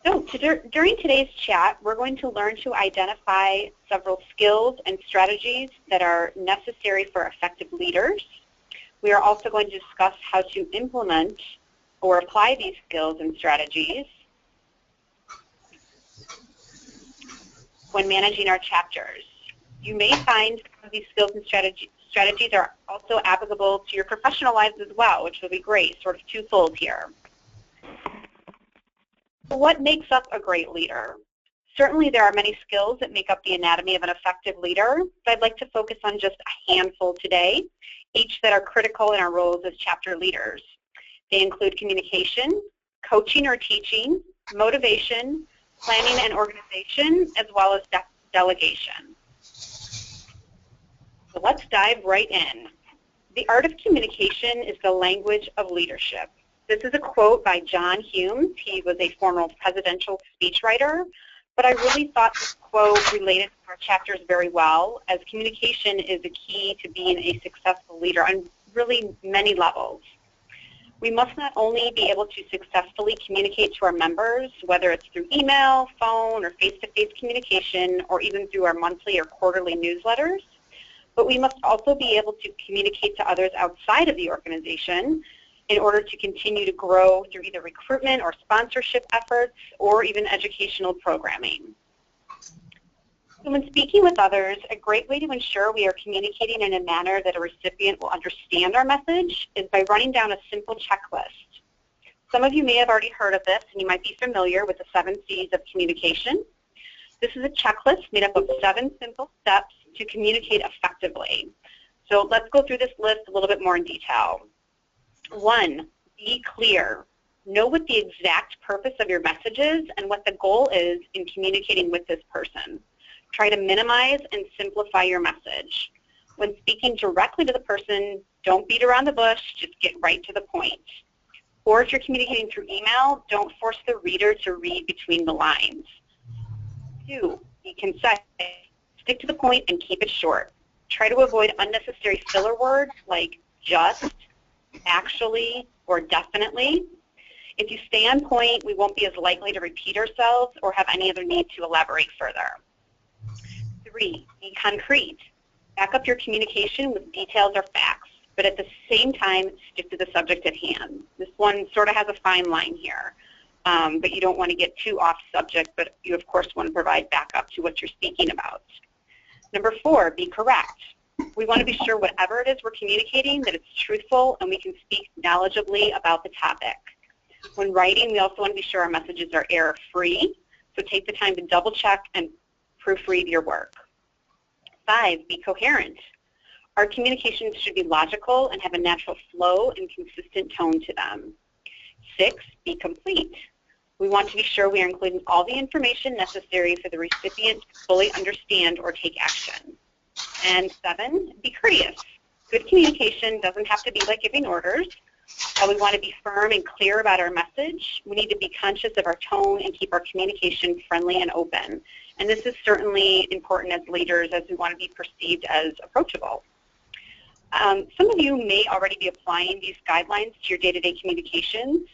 So during today's chat, we're going to learn to identify several skills and strategies that are necessary for effective leaders. We are also going to discuss how to implement or apply these skills and strategies when managing our chapters. You may find some of these skills and strategies are also applicable to your professional lives as well, which will be great, sort of twofold here. So what makes up a great leader? Certainly there are many skills that make up the anatomy of an effective leader, but I'd like to focus on just a handful today, each that are critical in our roles as chapter leaders. They include communication, coaching or teaching, motivation, planning and organization, as well as delegation. So let's dive right in. The art of communication is the language of leadership. This is a quote by John Humes. He was a former presidential speechwriter, but I really thought this quote related to our chapters very well, as communication is a key to being a successful leader on really many levels. We must not only be able to successfully communicate to our members, whether it's through email, phone, or face-to-face communication, or even through our monthly or quarterly newsletters, but we must also be able to communicate to others outside of the organization in order to continue to grow through either recruitment or sponsorship efforts or even educational programming. So when speaking with others, a great way to ensure we are communicating in a manner that a recipient will understand our message is by running down a simple checklist. Some of you may have already heard of this, and you might be familiar with the 7 C's of communication. This is a checklist made up of 7 simple steps to communicate effectively. So let's go through this list a little bit more in detail. 1, be clear. Know what the exact purpose of your message is and what the goal is in communicating with this person. Try to minimize and simplify your message. When speaking directly to the person, don't beat around the bush, just get right to the point. Or if you're communicating through email, don't force the reader to read between the lines. 2, be concise. Stick to the point and keep it short. Try to avoid unnecessary filler words like just, actually, or definitely. If you stay on point, we won't be as likely to repeat ourselves or have any other need to elaborate further. 3, be concrete. Back up your communication with details or facts, but at the same time, stick to the subject at hand. This one sort of has a fine line here, but you don't want to get too off subject, but you of course want to provide backup to what you're speaking about. Number 4, be correct. We want to be sure whatever it is we're communicating that it's truthful and we can speak knowledgeably about the topic. When writing, we also want to be sure our messages are error-free, so take the time to double-check and proofread your work. 5, be coherent. Our communications should be logical and have a natural flow and consistent tone to them. 6, be complete. We want to be sure we are including all the information necessary for the recipient to fully understand or take action. And 7, be courteous. Good communication doesn't have to be like giving orders. We want to be firm and clear about our message. We need to be conscious of our tone and keep our communication friendly and open. And this is certainly important as leaders, as we want to be perceived as approachable. Some of you may already be applying these guidelines to your day-to-day communications.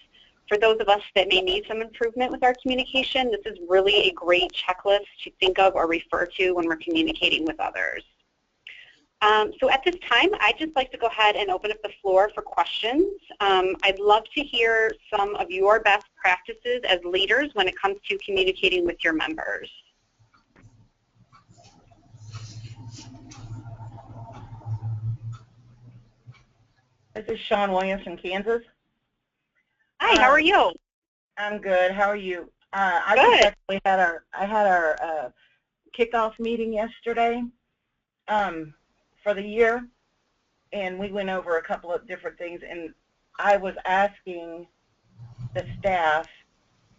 For those of us that may need some improvement with our communication, this is really a great checklist to think of or refer to when we're communicating with others. So at this time, I'd just like to go ahead and open up the floor for questions. I'd love to hear some of your best practices as leaders when it comes to communicating with your members. This is Sean Williams from Kansas. Hi, how are you? I'm good. How are you? I Good. just actually had our kickoff meeting yesterday for the year, and we went over a couple of different things, and I was asking the staff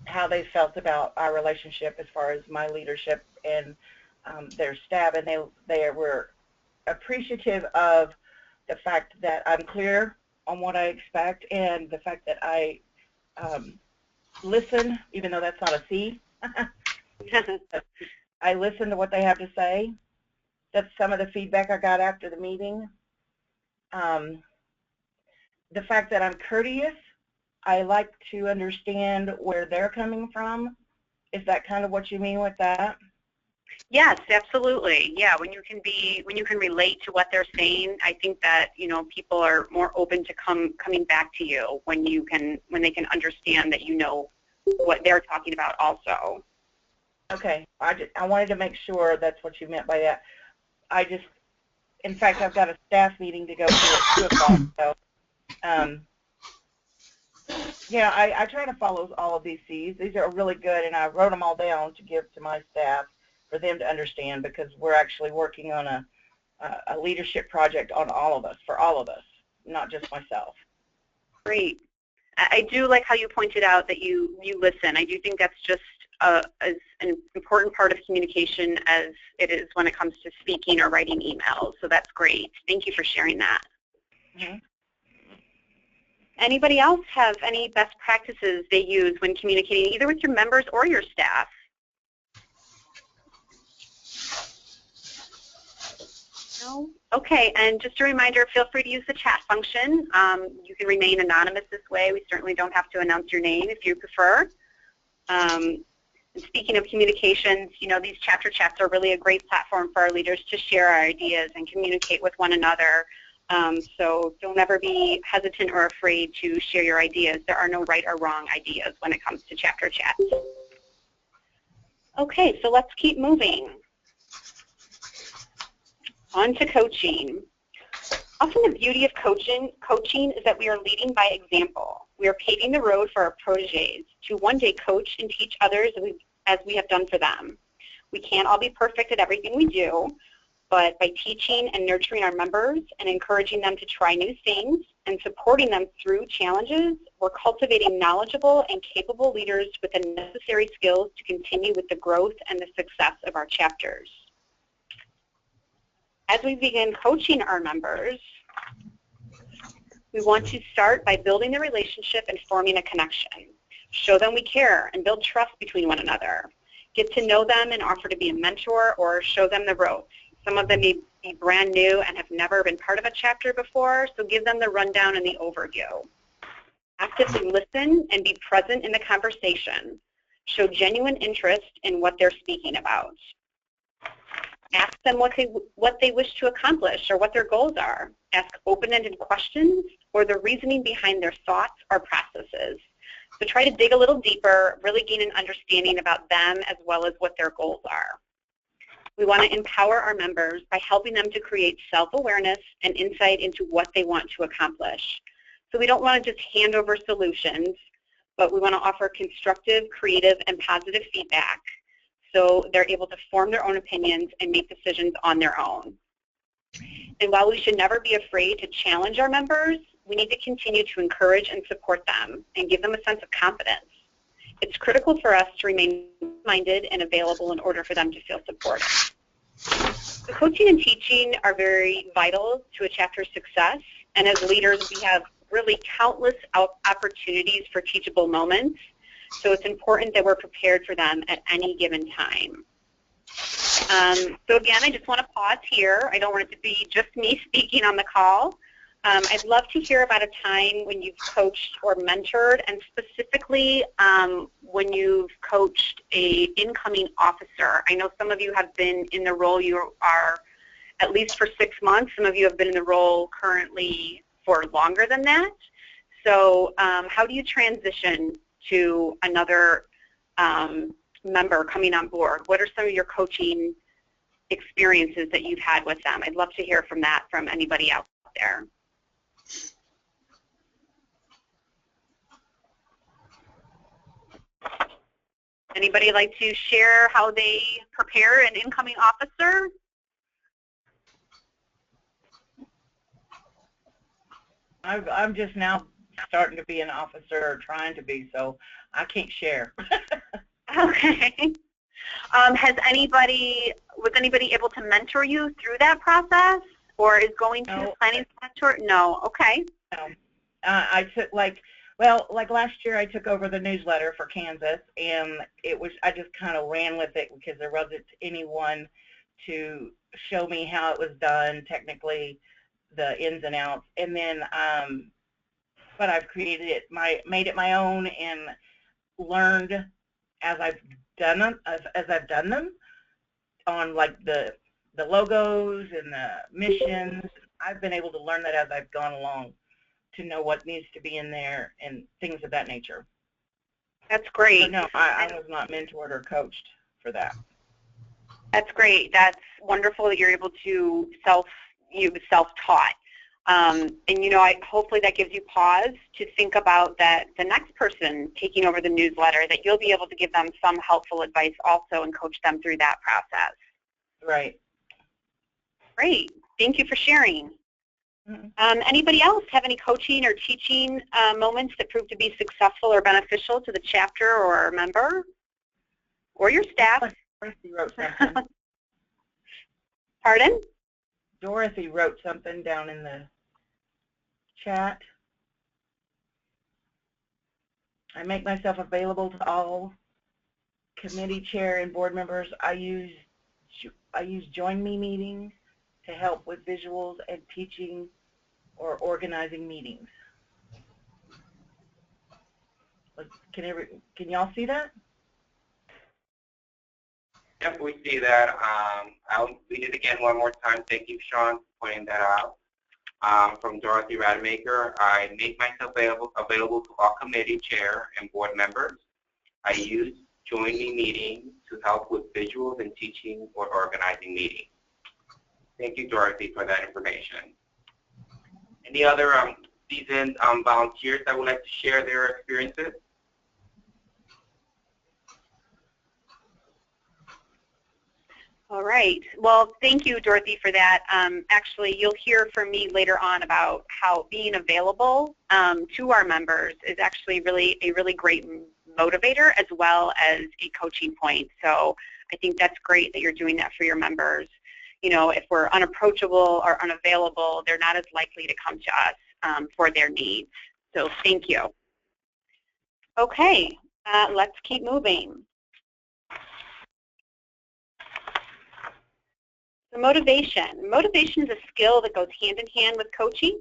how they felt about our relationship as far as my leadership and their staff, and they were appreciative of the fact that I'm clear on what I expect and the fact that I listen, even though that's not a C. I listen to what they have to say. That's some of the feedback I got after the meeting. The fact that I'm courteous, I like to understand where they're coming from Is that kind of what you mean with that? Yes, absolutely. Yeah, when you can relate to what they're saying, I think that, people are more open to coming back to you when they can understand that you know what they're talking about also. Okay. I wanted to make sure that's what you meant by that. In fact, I've got a staff meeting to go to at 2 o'clock, so yeah, I try to follow all of these C's. These are really good, and I wrote them all down to give to my staff for them to understand, because we're actually working on a leadership project on for all of us, not just myself. Great. I do like how you pointed out that you listen. I do think that's just as an important part of communication as it is when it comes to speaking or writing emails. So that's great. Thank you for sharing that. Mm-hmm. Anybody else have any best practices they use when communicating either with your members or your staff? No? Okay, and just a reminder, feel free to use the chat function. You can remain anonymous this way. We certainly don't have to announce your name if you prefer. And speaking of communications, these chapter chats are really a great platform for our leaders to share our ideas and communicate with one another. So don't ever be hesitant or afraid to share your ideas. There are no right or wrong ideas when it comes to chapter chats. Okay, so let's keep moving. On to coaching. Often the beauty of coaching is that we are leading by example. We are paving the road for our protégés to one day coach and teach others as we have done for them. We can't all be perfect at everything we do, but by teaching and nurturing our members and encouraging them to try new things and supporting them through challenges, we're cultivating knowledgeable and capable leaders with the necessary skills to continue with the growth and the success of our chapters. As we begin coaching our members, we want to start by building the relationship and forming a connection. Show them we care and build trust between one another. Get to know them and offer to be a mentor or show them the ropes. Some of them may be brand new and have never been part of a chapter before, so give them the rundown and the overview. Actively listen and be present in the conversation. Show genuine interest in what they're speaking about. Ask them what they wish to accomplish or what their goals are. Ask open-ended questions or the reasoning behind their thoughts or processes. So try to dig a little deeper, really gain an understanding about them as well as what their goals are. We want to empower our members by helping them to create self-awareness and insight into what they want to accomplish. So we don't want to just hand over solutions, but we want to offer constructive, creative, and positive feedback so they're able to form their own opinions and make decisions on their own. And while we should never be afraid to challenge our members, we need to continue to encourage and support them and give them a sense of confidence. It's critical for us to remain minded and available in order for them to feel supported. So coaching and teaching are very vital to a chapter's success, and as leaders we have really countless opportunities for teachable moments, so it's important that we're prepared for them at any given time. So again, I just want to pause here. I don't want it to be just me speaking on the call. I'd love to hear about a time when you've coached or mentored, and specifically when you've coached an incoming officer. I know some of you have been in the role you are at least for 6 months. Some of you have been in the role currently for longer than that. So how do you transition to another member coming on board? What are some of your coaching experiences that you've had with them? I'd love to hear from that from anybody out there. Anybody like to share how they prepare an incoming officer? I'm just now starting to be an officer, or trying to be, so I can't share. Okay. Was anybody able to mentor you through that process, or is going to planning to mentor? No. Okay. No. I took like last year I took over the newsletter for Kansas, and I just kind of ran with it because there wasn't anyone to show me how it was done technically, the ins and outs, and then but I've created it, made it my own, and learned as I've done them on like the logos and the missions. I've been able to learn that as I've gone along to know what needs to be in there and things of that nature. That's great. So no, I was not mentored or coached for that. That's great. That's wonderful that you're able to self-taught. And you know, hopefully that gives you pause to think about that the next person taking over the newsletter, that you'll be able to give them some helpful advice also and coach them through that process. Right. Great. Thank you for sharing. Anybody else have any coaching or teaching moments that proved to be successful or beneficial to the chapter or member or your staff? Dorothy wrote something. Pardon? Dorothy wrote something down in the chat. I make myself available to all committee chair and board members. I use Join Me meetings to help with visuals and teaching or organizing meetings. Can y'all see that? Yep, we see that. I'll read it again one more time. Thank you, Sean, for pointing that out. From Dorothy Rademacher, I make myself available to all committee chair and board members. I use Join Me meetings to help with visuals and teaching or organizing meetings. Thank you, Dorothy, for that information. Any other seasoned volunteers that would like to share their experiences? All right. Well, thank you, Dorothy, for that. Actually, you'll hear from me later on about how being available to our members is actually a really great motivator as well as a coaching point. So I think that's great that you're doing that for your members. You know, if we're unapproachable or unavailable, they're not as likely to come to us for their needs. So thank you. Okay, let's keep moving. So motivation. Motivation is a skill that goes hand in hand with coaching.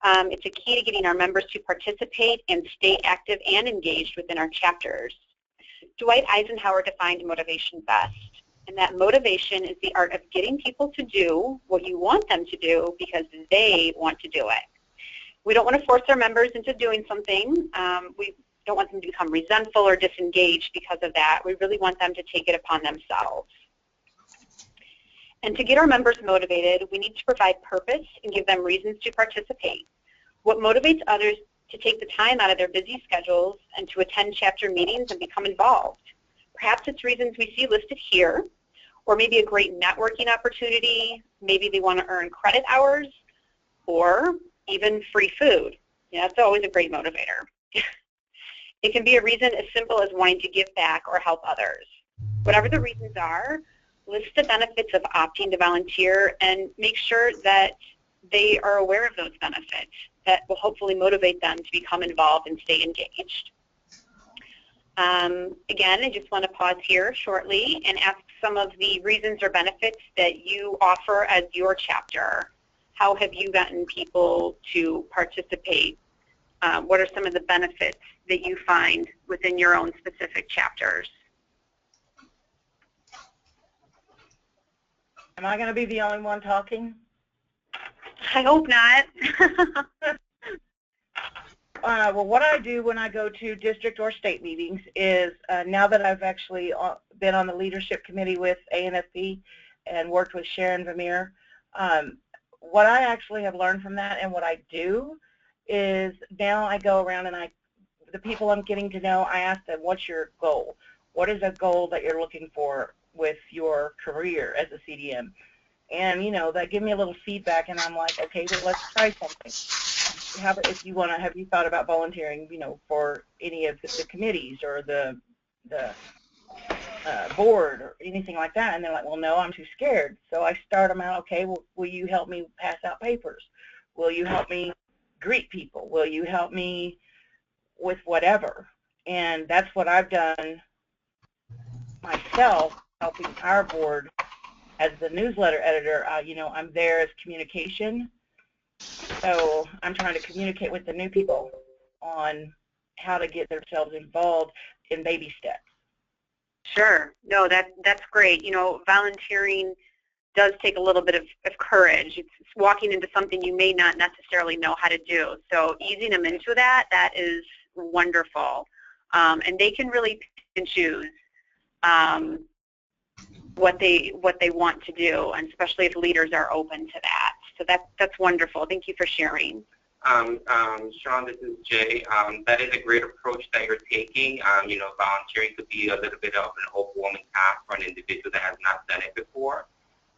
It's a key to getting our members to participate and stay active and engaged within our chapters. Dwight Eisenhower defined motivation best, and that motivation is the art of getting people to do what you want them to do because they want to do it. We don't want to force our members into doing something. We don't want them to become resentful or disengaged because of that. We really want them to take it upon themselves. And to get our members motivated, we need to provide purpose and give them reasons to participate. What motivates others to take the time out of their busy schedules and to attend chapter meetings and become involved? Perhaps it's reasons we see listed here, or maybe a great networking opportunity, maybe they want to earn credit hours, or even free food. Yeah, that's always a great motivator. It can be a reason as simple as wanting to give back or help others. Whatever the reasons are, list the benefits of opting to volunteer and make sure that they are aware of those benefits. That will hopefully motivate them to become involved and stay engaged. Again, I just want to pause here shortly and ask some of the reasons or benefits that you offer as your chapter. How have you gotten people to participate? What are some of the benefits that you find within your own specific chapters? Am I going to be the only one talking? I hope not. Well, what I do when I go to district or state meetings is, now that I've actually been on the leadership committee with ANFP and worked with Sharon Vermeer, what I actually have learned from that and what I do is now I go around and the people I'm getting to know, I ask them, what's your goal? What is a goal that you're looking for with your career as a CDM? And, you know, they give me a little feedback, and I'm like, okay, well, let's try something. If you want to, have you thought about volunteering, you know, for any of the committees or the board or anything like that? And they're like, well, no, I'm too scared. So I start them out, okay, well, will you help me pass out papers? Will you help me greet people? Will you help me with whatever? And that's what I've done myself, helping our board as the newsletter editor. You know, I'm there as communication. So I'm trying to communicate with the new people on how to get themselves involved in baby steps. Sure. No, that's great. You know, volunteering does take a little bit of courage. It's walking into something you may not necessarily know how to do. So easing them into that is wonderful. And they can really pick and choose what they want to do, and especially if leaders are open to that. So that's wonderful. Thank you for sharing. Sean, this is Jay. That is a great approach that you're taking. You know, volunteering could be a little bit of an overwhelming task for an individual that has not done it before.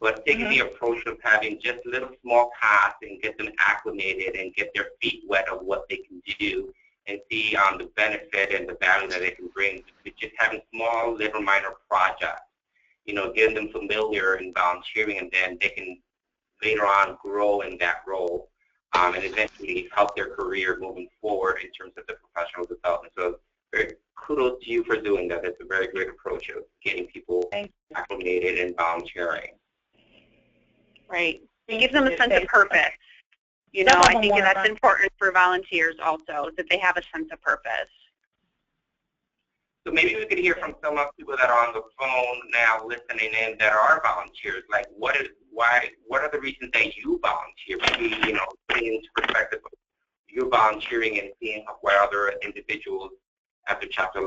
But taking the approach of having just little small tasks and get them acclimated and get their feet wet of what they can do and see the benefit and the value that they can bring with just having small little minor projects. You know, getting them familiar in volunteering, and then they can later on grow in that role. And eventually help their career moving forward in terms of the professional development. So very kudos to you for doing that. That's a very great approach of getting people acclimated and volunteering. Right. It gives them a sense of purpose. You know, I think that's important for volunteers also, that they have a sense of purpose. So maybe we could hear from some of the people that are on the phone now listening in that are volunteers. Like, what are the reasons that you volunteer? Maybe, you know, putting into perspective of you volunteering and seeing where other individuals at the chapter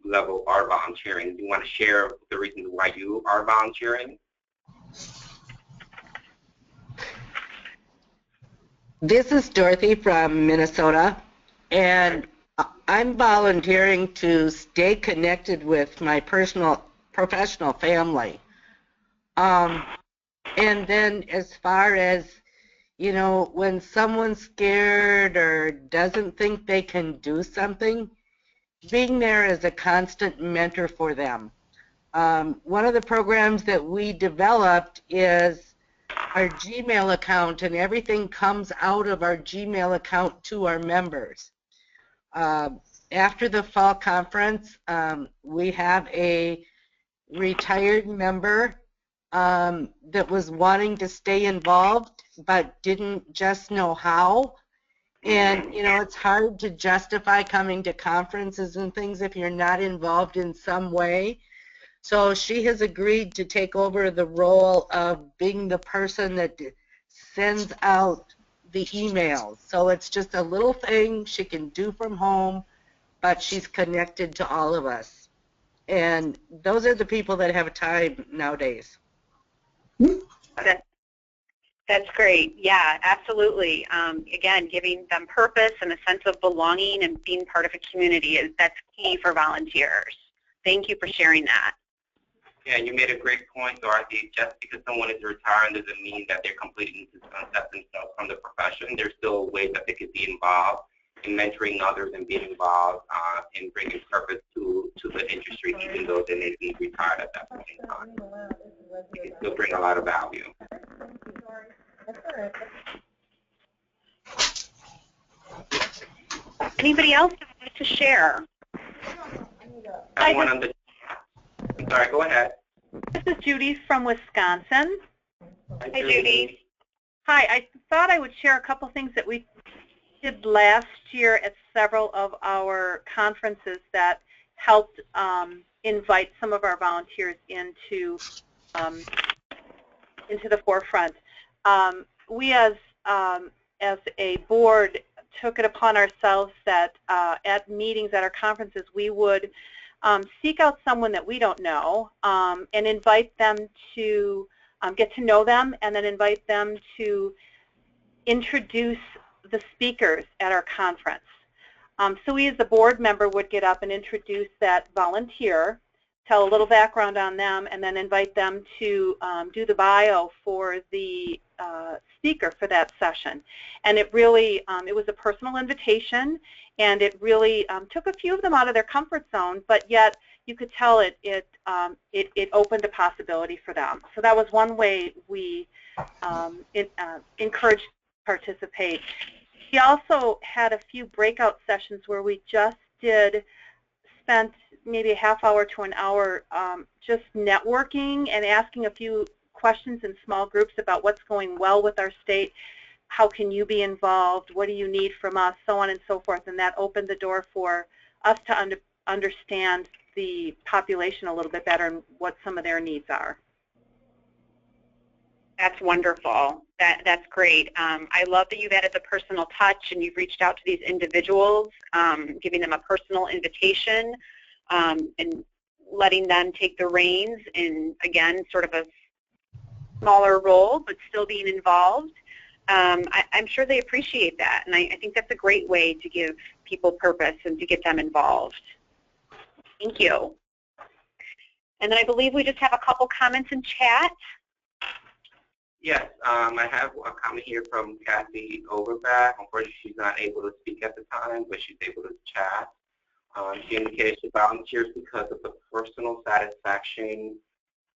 level are volunteering. Do you want to share the reasons why you are volunteering? This is Dorothy from Minnesota, and I'm volunteering to stay connected with my professional family. And then as far as, you know, when someone's scared or doesn't think they can do something, being there as a constant mentor for them. One of the programs that we developed is our Gmail account, and everything comes out of our Gmail account to our members. After the fall conference, we have a retired member that was wanting to stay involved but didn't just know how. And, you know, it's hard to justify coming to conferences and things if you're not involved in some way. So she has agreed to take over the role of being the person that sends out the emails. So it's just a little thing she can do from home, but she's connected to all of us. And those are the people that have time nowadays. That's great. Yeah, absolutely. Again, giving them purpose and a sense of belonging and being part of a community, that's key for volunteers. Thank you for sharing that. Yeah, and you made a great point, Dorothy. Just because someone is retiring doesn't mean that they're completely sunset themselves from the profession. There's still ways that they could be involved in mentoring others and being involved in bringing purpose to the industry, even though they may be retired at that point in time. They can still bring a lot of value. Anybody else want to share? I'm sorry, go ahead. This is Judy from Wisconsin. Hi, Judy. Hi, I thought I would share a couple things that we did last year at several of our conferences that helped invite some of our volunteers into the forefront. We as a board took it upon ourselves that at meetings at our conferences we would seek out someone that we don't know and invite them to get to know them, and then invite them to introduce the speakers at our conference. So we as a board member would get up and introduce that volunteer, tell a little background on them, and then invite them to do the bio for the speaker for that session. And it really, it was a personal invitation, and it really took a few of them out of their comfort zone, but yet you could tell it opened a possibility for them. So that was one way we encouraged to participate. We also had a few breakout sessions where we just spent maybe a half hour to an hour just networking and asking a few questions in small groups about what's going well with our state, how can you be involved, what do you need from us, so on and so forth. And that opened the door for us to understand the population a little bit better and what some of their needs are. That's wonderful. That's great. I love that you've added the personal touch and you've reached out to these individuals, giving them a personal invitation and letting them take the reins in, again, sort of a smaller role, but still being involved. I'm sure they appreciate that, and I think that's a great way to give people purpose and to get them involved. Thank you. And then I believe we just have a couple comments in chat. Yes, I have a comment here from Kathy Overback. Unfortunately, she's not able to speak at the time, but she's able to chat. She indicated she volunteers because of the personal satisfaction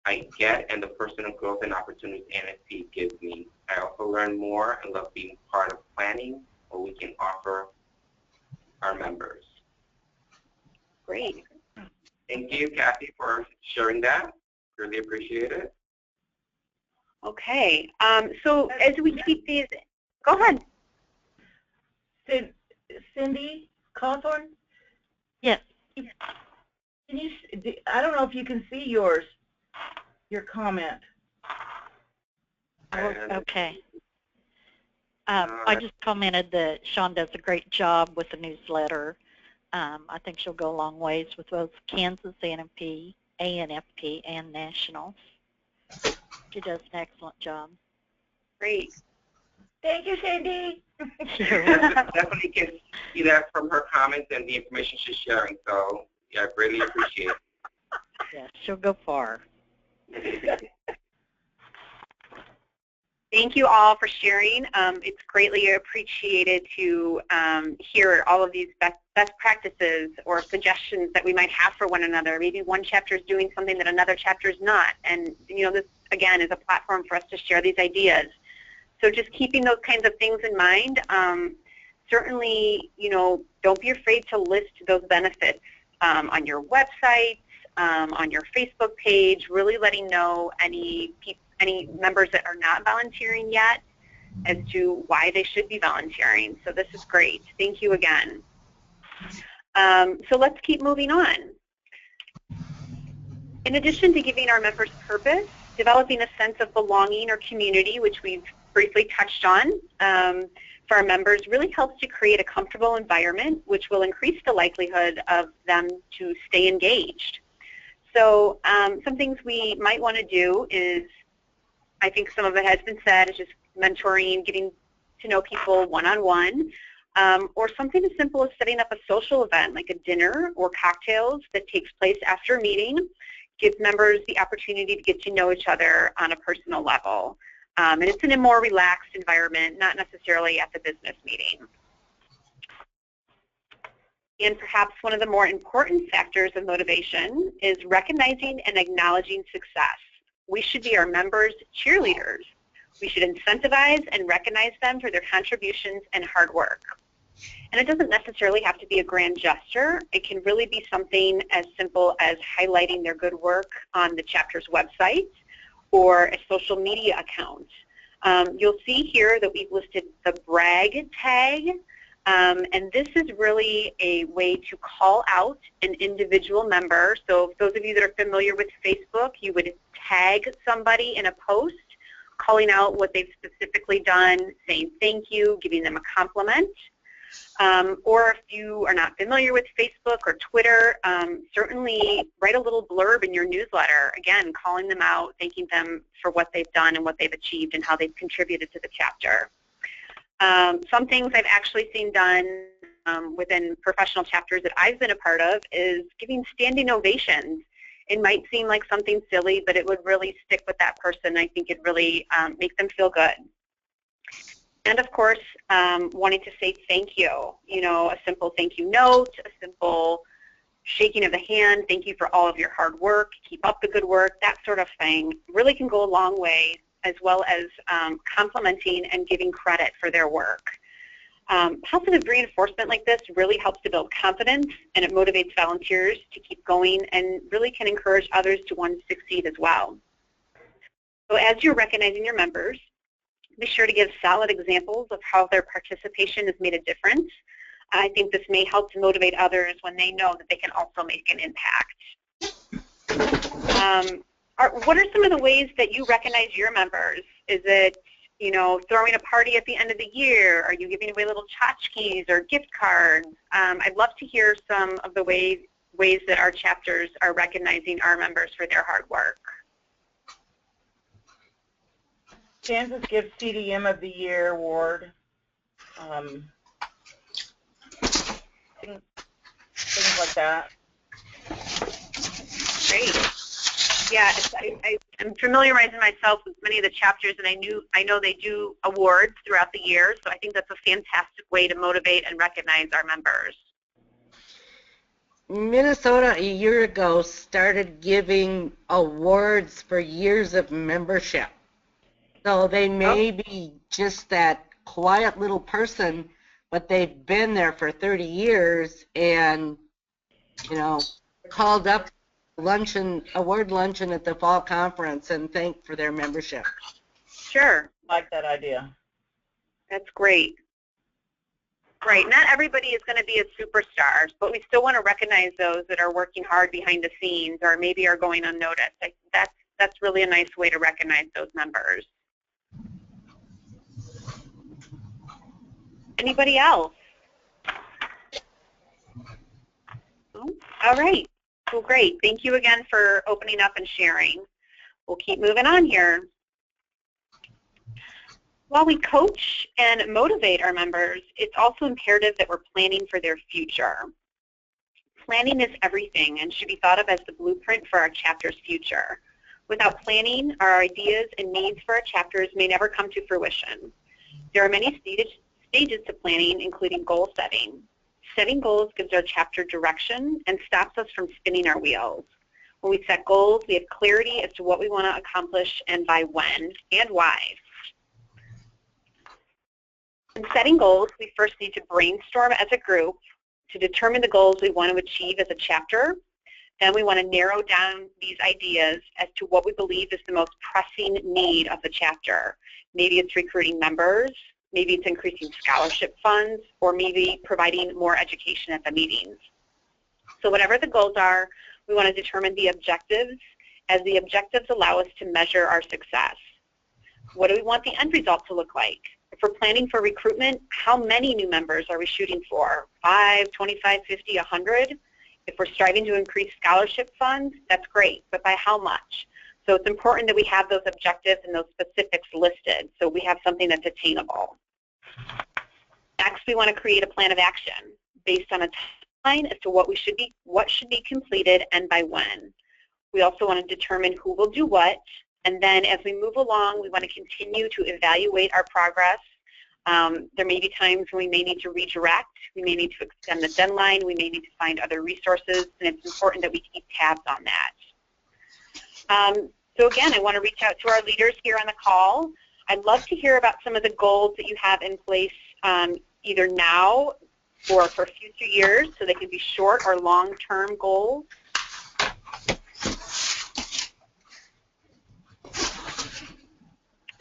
I get and the personal growth and opportunities ANFP gives me. I also learn more and love being part of planning what we can offer our members. Great. Thank you, Kathy, for sharing that. Really appreciate it. Okay, so as we keep these, go ahead. Cindy Cawthorn? Yes. Can you? I don't know if you can see your comment. Okay. I just commented that Sean does a great job with the newsletter. I think she'll go a long ways with both Kansas ANFP, and national. She does an excellent job. Great. Thank you, Cindy. Definitely can see that from her comments and the information she's sharing. So, yeah, I really appreciate it. Yeah, she'll go far. Thank you all for sharing. It's greatly appreciated to hear all of these best practices or suggestions that we might have for one another. Maybe one chapter is doing something that another chapter is not. And, you know, this, again, is a platform for us to share these ideas. So just keeping those kinds of things in mind, certainly, you know, don't be afraid to list those benefits on your website, on your Facebook page, really letting know any members that are not volunteering yet as to why they should be volunteering. So this is great. Thank you again. So let's keep moving on. In addition to giving our members purpose, developing a sense of belonging or community, which we've briefly touched on, for our members really helps to create a comfortable environment, which will increase the likelihood of them to stay engaged. So some things we might want to do is, I think some of it has been said, is just mentoring, getting to know people one-on-one, or something as simple as setting up a social event like a dinner or cocktails that takes place after a meeting, gives members the opportunity to get to know each other on a personal level. And it's in a more relaxed environment, not necessarily at the business meeting. And perhaps one of the more important factors of motivation is recognizing and acknowledging success. We should be our members' cheerleaders. We should incentivize and recognize them for their contributions and hard work. And it doesn't necessarily have to be a grand gesture. It can really be something as simple as highlighting their good work on the chapter's website or a social media account. You'll see here that we've listed the brag tag, and this is really a way to call out an individual member. So those of you that are familiar with Facebook, you would tag somebody in a post, calling out what they've specifically done, saying thank you, giving them a compliment. Or if you are not familiar with Facebook or Twitter, certainly write a little blurb in your newsletter, again, calling them out, thanking them for what they've done and what they've achieved and how they've contributed to the chapter. Some things I've actually seen done within professional chapters that I've been a part of is giving standing ovations. It might seem like something silly, but it would really stick with that person. I think it really make them feel good. And of course, wanting to say thank you. You know, a simple thank you note, a simple shaking of the hand, thank you for all of your hard work, keep up the good work, that sort of thing really can go a long way, as well as complimenting and giving credit for their work. Positive reinforcement like this really helps to build confidence, and it motivates volunteers to keep going and really can encourage others to want to succeed as well. So as you're recognizing your members, be sure to give solid examples of how their participation has made a difference. I think this may help to motivate others when they know that they can also make an impact. What are some of the ways that you recognize your members? Is it, throwing a party at the end of the year? Are you giving away little tchotchkes or gift cards? I'd love to hear some of the ways that our chapters are recognizing our members for their hard work. Kansas gives CDM of the Year award. Things like that. Great. Yeah, I'm familiarizing myself with many of the chapters, and I know they do awards throughout the year, so I think that's a fantastic way to motivate and recognize our members. Minnesota a year ago started giving awards for years of membership. So they may be just that quiet little person, but they've been there for 30 years and, called up award luncheon at the fall conference and thanked for their membership. Sure. I like that idea. That's great. Great. Not everybody is going to be a superstar, but we still want to recognize those that are working hard behind the scenes or maybe are going unnoticed. That's really a nice way to recognize those members. Anybody else? All right. Well, great. Thank you again for opening up and sharing. We'll keep moving on here. While we coach and motivate our members, it's also imperative that we're planning for their future. Planning is everything and should be thought of as the blueprint for our chapter's future. Without planning, our ideas and needs for our chapters may never come to fruition. There are many stages to planning, including goal setting. Setting goals gives our chapter direction and stops us from spinning our wheels. When we set goals, we have clarity as to what we want to accomplish and by when and why. In setting goals, we first need to brainstorm as a group to determine the goals we want to achieve as a chapter. Then we want to narrow down these ideas as to what we believe is the most pressing need of the chapter. Maybe it's recruiting members, maybe it's increasing scholarship funds, or maybe providing more education at the meetings. So whatever the goals are, we want to determine the objectives, as the objectives allow us to measure our success. What do we want the end result to look like? If we're planning for recruitment, how many new members are we shooting for? 5, 25, 50, 100? If we're striving to increase scholarship funds, that's great, but by how much? So it's important that we have those objectives and those specifics listed so we have something that's attainable. Next, we want to create a plan of action based on a timeline as to what should be completed and by when. We also want to determine who will do what, and then as we move along, we want to continue to evaluate our progress. There may be times when we may need to redirect, we may need to extend the deadline, we may need to find other resources, and it's important that we keep tabs on that. So again, I want to reach out to our leaders here on the call. I'd love to hear about some of the goals that you have in place either now or for future years, so they can be short or long-term goals.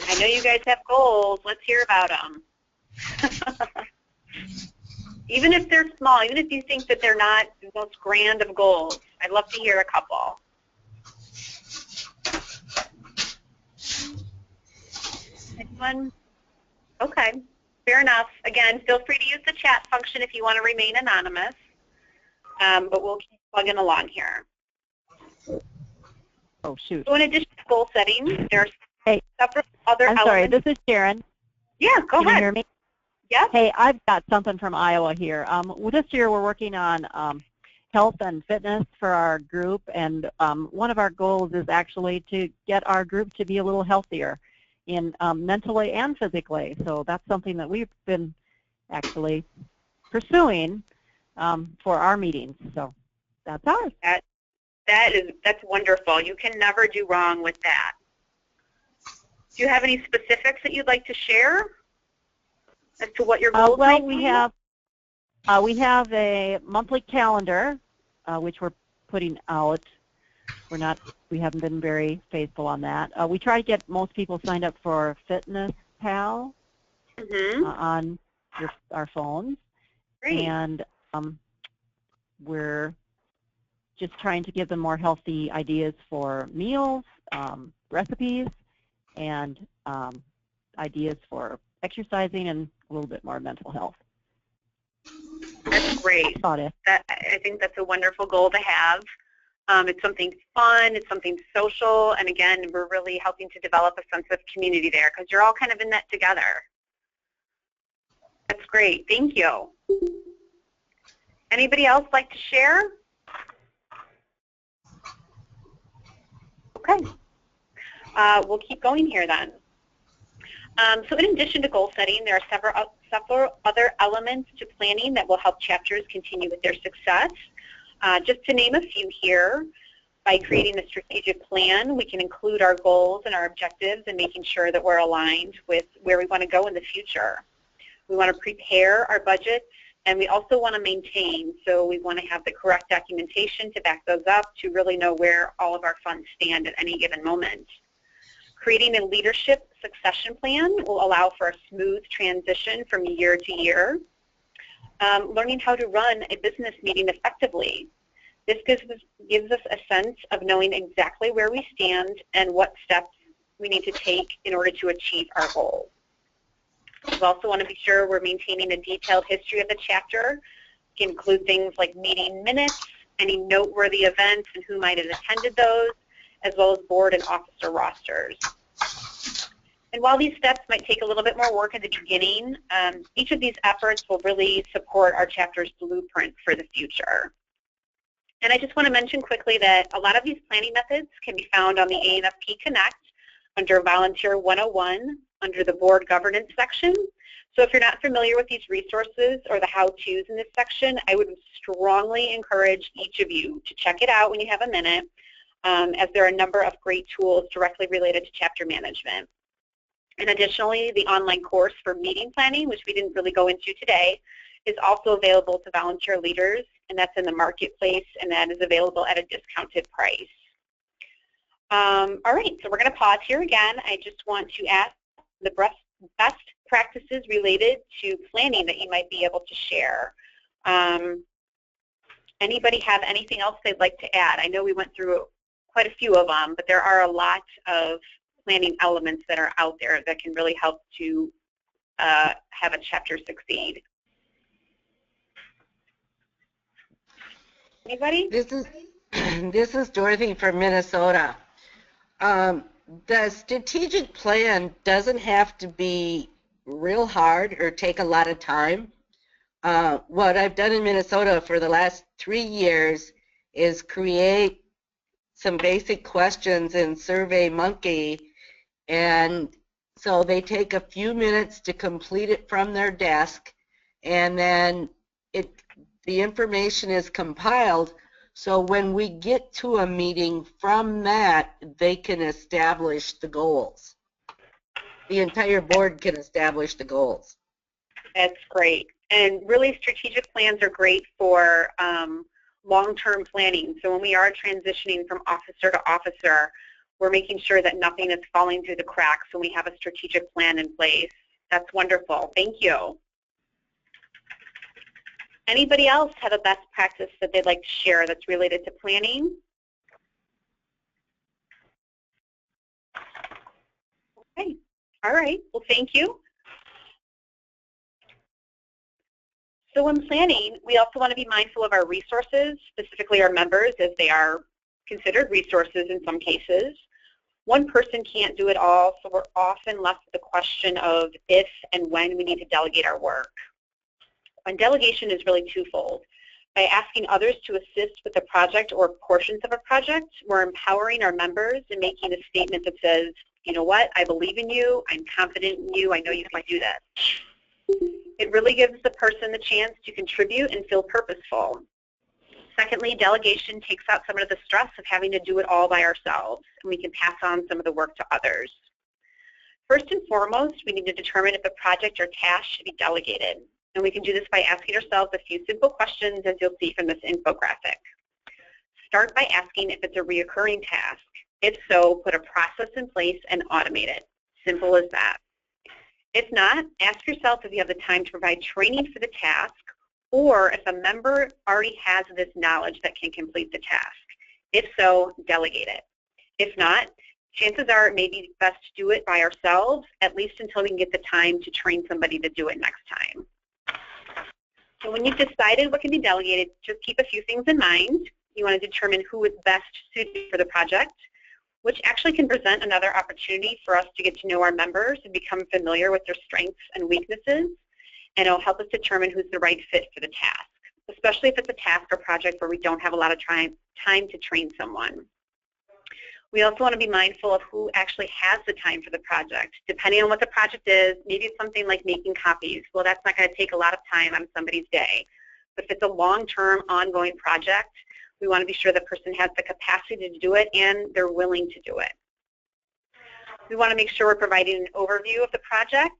I know you guys have goals. Let's hear about them. Even if they're small, even if you think that they're not the most grand of goals, I'd love to hear a couple. Anyone? Okay, fair enough. Again, feel free to use the chat function if you want to remain anonymous, but we'll keep plugging along here. Oh, shoot. So in addition to goal setting, there are several other elements. I'm sorry, this is Sharon. Yeah, go ahead. Can you hear me? Yeah. Hey, I've got something from Iowa here. This year we're working on health and fitness for our group, and one of our goals is actually to get our group to be a little healthier in mentally and physically. So that's something that we've been actually pursuing for our meetings. So that's ours. That's wonderful. You can never do wrong with that. Do you have any specifics that you'd like to share as to what your goals well, might be? we have a monthly calendar which we're putting out. We haven't been very faithful on that. We try to get most people signed up for Fitness Pal on our phones, Great. And we're just trying to give them more healthy ideas for meals, recipes, and ideas for exercising and a little bit more mental health. That's great. About it. I think that's a wonderful goal to have. It's something fun, it's something social, and again, we're really helping to develop a sense of community there because you're all kind of in that together. That's great. Thank you. Anybody else like to share? Okay. We'll keep going here then. So in addition to goal setting, there are several other elements to planning that will help chapters continue with their success. Just to name a few here, by creating a strategic plan, we can include our goals and our objectives and making sure that we're aligned with where we want to go in the future. We want to prepare our budgets, and we also want to maintain, so we want to have the correct documentation to back those up to really know where all of our funds stand at any given moment. Creating a leadership succession plan will allow for a smooth transition from year to year. Learning how to run a business meeting effectively. This gives us a sense of knowing exactly where we stand and what steps we need to take in order to achieve our goals. We also want to be sure we're maintaining a detailed history of the chapter. It can include things like meeting minutes, any noteworthy events and who might have attended those, as well as board and officer rosters. And while these steps might take a little bit more work at the beginning, each of these efforts will really support our chapter's blueprint for the future. And I just want to mention quickly that a lot of these planning methods can be found on the ANFP Connect under Volunteer 101 under the Board Governance section. So if you're not familiar with these resources or the how-tos in this section, I would strongly encourage each of you to check it out when you have a minute, as there are a number of great tools directly related to chapter management. And additionally, the online course for meeting planning, which we didn't really go into today, is also available to volunteer leaders, and that's in the marketplace, and that is available at a discounted price. All right, so we're going to pause here again. I just want to ask the best practices related to planning that you might be able to share. Anybody have anything else they'd like to add? I know we went through quite a few of them, but there are a lot of planning elements that are out there that can really help to have a chapter succeed. Anybody? This is Dorothy from Minnesota. The strategic plan doesn't have to be real hard or take a lot of time. What I've done in Minnesota for the last 3 years is create some basic questions in SurveyMonkey, and so they take a few minutes to complete it from their desk, and then the information is compiled, so when we get to a meeting from that, they can establish the goals. The entire board can establish the goals. That's great. And really, strategic plans are great for long-term planning. So when we are transitioning from officer to officer, we're making sure that nothing is falling through the cracks when we have a strategic plan in place. That's wonderful. Thank you. Anybody else have a best practice that they'd like to share that's related to planning? Okay. All right. Well, thank you. So when planning, we also want to be mindful of our resources, specifically our members, as they are considered resources in some cases. One person can't do it all, so we're often left with the question of if and when we need to delegate our work. And delegation is really twofold. By asking others to assist with a project or portions of a project, we're empowering our members and making a statement that says, you know what, I believe in you, I'm confident in you, I know you can do this. It really gives the person the chance to contribute and feel purposeful. Secondly, delegation takes out some of the stress of having to do it all by ourselves, and we can pass on some of the work to others. First and foremost, we need to determine if a project or task should be delegated. And we can do this by asking ourselves a few simple questions, as you'll see from this infographic. Start by asking if it's a reoccurring task. If so, put a process in place and automate it. Simple as that. If not, ask yourself if you have the time to provide training for the task or if a member already has this knowledge that can complete the task. If so, delegate it. If not, chances are it may be best to do it by ourselves, at least until we can get the time to train somebody to do it next time. So when you've decided what can be delegated, just keep a few things in mind. You want to determine who is best suited for the project, which actually can present another opportunity for us to get to know our members and become familiar with their strengths and weaknesses, and it'll help us determine who's the right fit for the task, especially if it's a task or project where we don't have a lot of time to train someone. We also want to be mindful of who actually has the time for the project. Depending on what the project is, maybe it's something like making copies. Well, that's not going to take a lot of time on somebody's day. But if it's a long-term, ongoing project, we want to be sure the person has the capacity to do it and they're willing to do it. We want to make sure we're providing an overview of the project,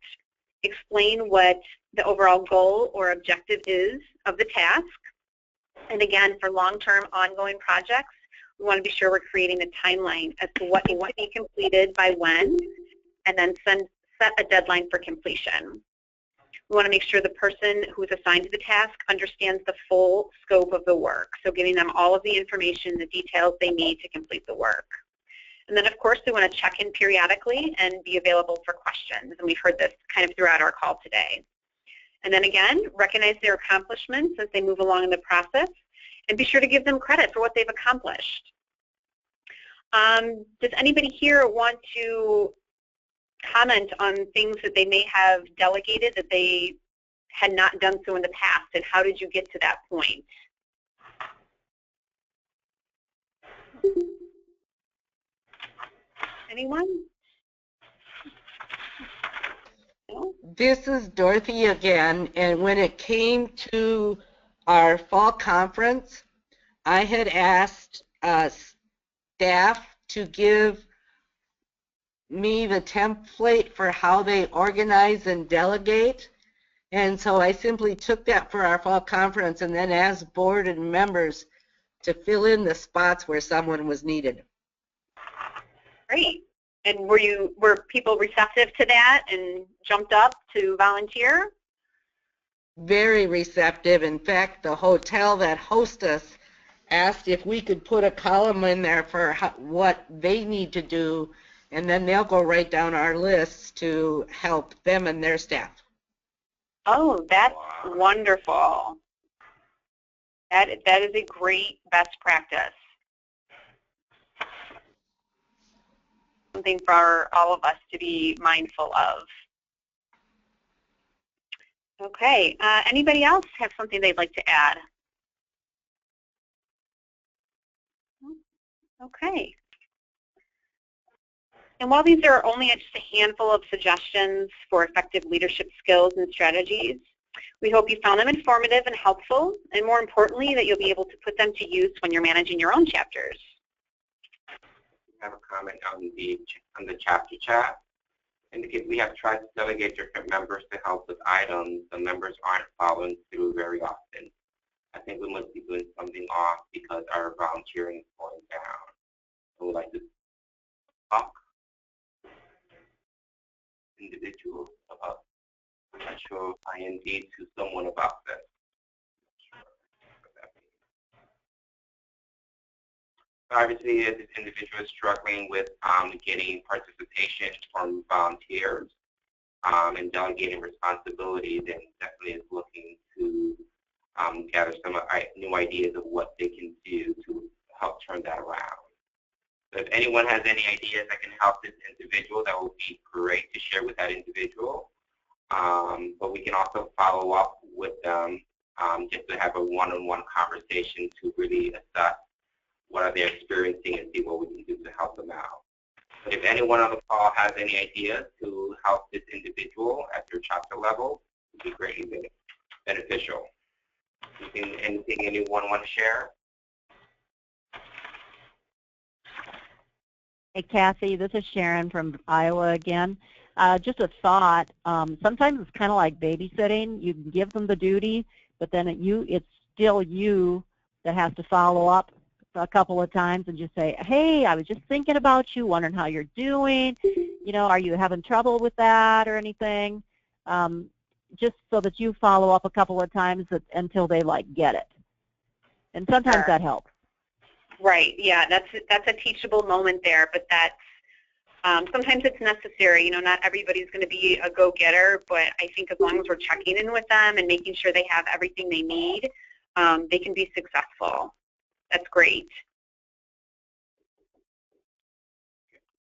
explain what the overall goal or objective is of the task. And again, for long-term, ongoing projects, we want to be sure we're creating a timeline as to what needs to be completed by when, and then set a deadline for completion. We want to make sure the person who is assigned to the task understands the full scope of the work, so giving them all of the information, the details they need to complete the work. And then, of course, we want to check in periodically and be available for questions, and we've heard this kind of throughout our call today. And then again, recognize their accomplishments as they move along in the process, and be sure to give them credit for what they've accomplished. Does anybody here want to comment on things that they may have delegated that they had not done so in the past, and how did you get to that point? Anyone? No? This is Dorothy again, and when it came to our fall conference, I had asked staff to give me the template for how they organize and delegate, and so I simply took that for our fall conference and then asked board and members to fill in the spots where someone was needed. Great. And were people receptive to that and jumped up to volunteer? Very receptive. In fact, the hotel that hosts us asked if we could put a column in there for what they need to do, and then they'll go right down our lists to help them and their staff. Oh, that's wonderful. That is a great best practice. Something for all of us to be mindful of. Okay, anybody else have something they'd like to add? Okay. And while these are only just a handful of suggestions for effective leadership skills and strategies, we hope you found them informative and helpful, and more importantly, that you'll be able to put them to use when you're managing your own chapters. I have a comment on the chapter chat. Indicate we have tried to delegate different members to help with items. The members aren't following through very often. I think we must be doing something off because our volunteering is going down. I would like to talk individuals about potential IND to someone about this. Obviously, this individual is struggling with getting participation from volunteers and delegating responsibilities, and definitely is looking to gather some new ideas of what they can do to help turn that around. So if anyone has any ideas that can help this individual, that would be great to share with that individual. But we can also follow up with them just to have a one-on-one conversation to really assess what are they experiencing and see what we can do to help them out. But if anyone on the call has any ideas to help this individual at their chapter level, it would be greatly beneficial. Anything anyone want to share? Hey, Kathy, this is Sharon from Iowa again. Just a thought. Sometimes it's kind of like babysitting. You can give them the duty, but then it's still you that has to follow up a couple of times and just say, hey, I was just thinking about you, wondering how you're doing. You know, are you having trouble with that or anything? just so that you follow up a couple of times until they like get it. And sometimes Sure. that helps. Right. Yeah, that's a teachable moment there, but that's sometimes it's necessary. You know, not everybody's going to be a go-getter, but I think as long as we're checking in with them and making sure they have everything they need, they can be successful. That's great.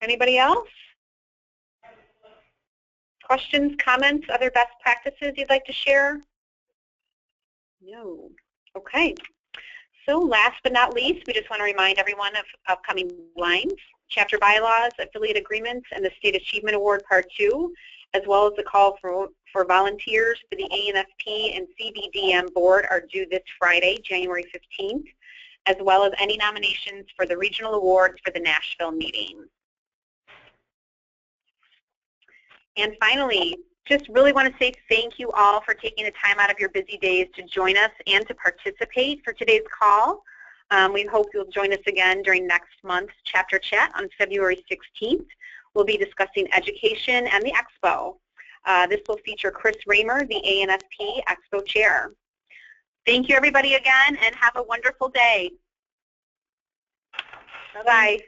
Anybody else? Questions, comments, other best practices you'd like to share? No. Okay. So last but not least, we just want to remind everyone of upcoming lines, chapter bylaws, affiliate agreements, and the State Achievement Award Part 2, as well as the call for volunteers for the ANFP and CBDM board are due this Friday, January 15th, as well as any nominations for the regional awards for the Nashville meeting. And finally, just really want to say thank you all for taking the time out of your busy days to join us and to participate for today's call. We hope you'll join us again during next month's Chapter Chat on February 16th. We'll be discussing education and the Expo. This will feature Chris Raymer, the ANFP Expo Chair. Thank you, everybody, again, and have a wonderful day. Bye-bye.